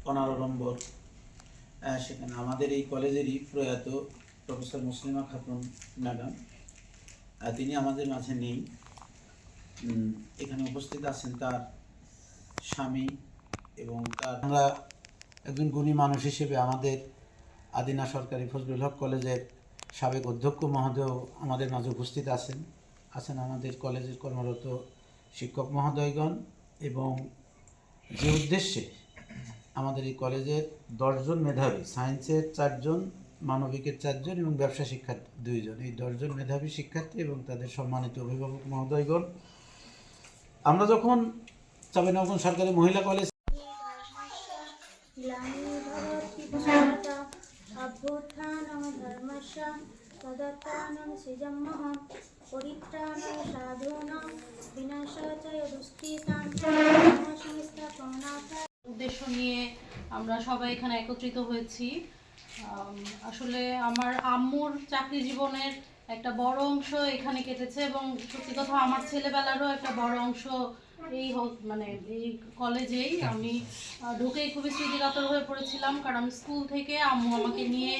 15 নম্বর। সেখানে আমাদের এই কলেজেরই প্রয়াত প্রফেসর মুসলিমা খাতুন ম্যাডাম, তিনি আমাদের মাঝে নেই। এখানে উপস্থিত আছেন তার স্বামী এবং তার, আমরা একজন গুণী মানুষ হিসেবে আমাদের আদিনা সরকারি ফজলুল হক কলেজের সাবেক অধ্যক্ষ মহোদয় আমাদের মাঝে উপস্থিত আছেন আমাদের কলেজের কর্মরত শিক্ষক মহোদয়গণ, এবং যে উদ্দেশ্যে আমাদের এই কলেজের 10 জন মেধাবী, সায়েন্সের 4 জন, মানবিকের 4 জন এবং ব্যবসা শিক্ষার 2 জন, এই 10 জন মেধাবী শিক্ষার্থী এবং তাদের সম্মানিত অভিভাবক মহোদয়গণ, আমরা যখন চাঁপাইনবাবগঞ্জ সরকারি মহিলা কলেজ উদ্দেশ্য নিয়ে আমরা সবাই এখানে একত্রিত হয়েছি। আসলে আমার আম্মুর চাকরি জীবনের একটা বড় অংশ এখানে কেটেছে, এবং সত্যি কথা আমার ছেলেবেলারও একটা বড় অংশ এই এই কলেজেই। আমি ঢুকেই খুবই স্মৃতিকাতর হয়ে পড়েছিলাম, কারণ আমি স্কুল থেকে আম্মু আমাকে নিয়ে।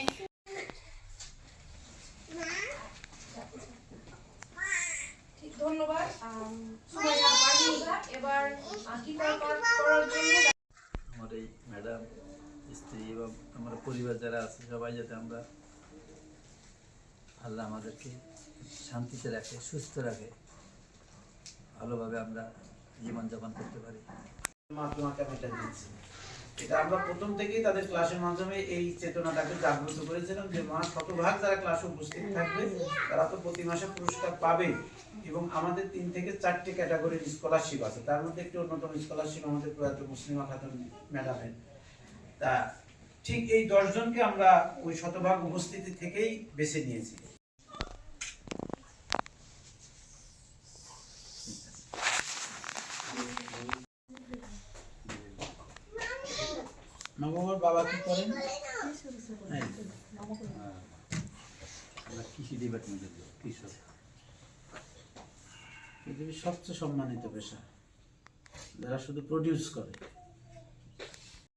ধন্যবাদ। এবার আমার এই ম্যাডাম, স্ত্রী এবং আমার পরিবার যারা আছে সবাই যাতে আমরা, আল্লাহ আমাদেরকে শান্তিতে রাখে, সুস্থ রাখে, ভালোভাবে আমরা জীবনযাপন করতে পারি। এটা আমরা প্রথম থেকেই তাদের ক্লাসের মাধ্যমে এই চেতনাটাকে জাগ্রত করেছিলাম যে মা শতভাগ যারা ক্লাসে উপস্থিত থাকবে তারা তো প্রতি মাসে পুরস্কার পাবে, এবং আমাদের 3 থেকে 4টে ক্যাটাগরির স্কলারশিপ আছে, তার মধ্যে একটি অন্যতম স্কলারশিপ আমাদের প্রয়াত মুসলিমা খাতুন ম্যাডামের। তা ঠিক এই 10 জনকে আমরা ওই শতভাগ উপস্থিতি থেকেই বেছে নিয়েছি। মামার বাবা কি করেন? কৃষি ডিপার্টমেন্টের কৃষক। পৃথিবীর সবচেয়ে সম্মানিত পেশা, যারা শুধু প্রডিউস করে।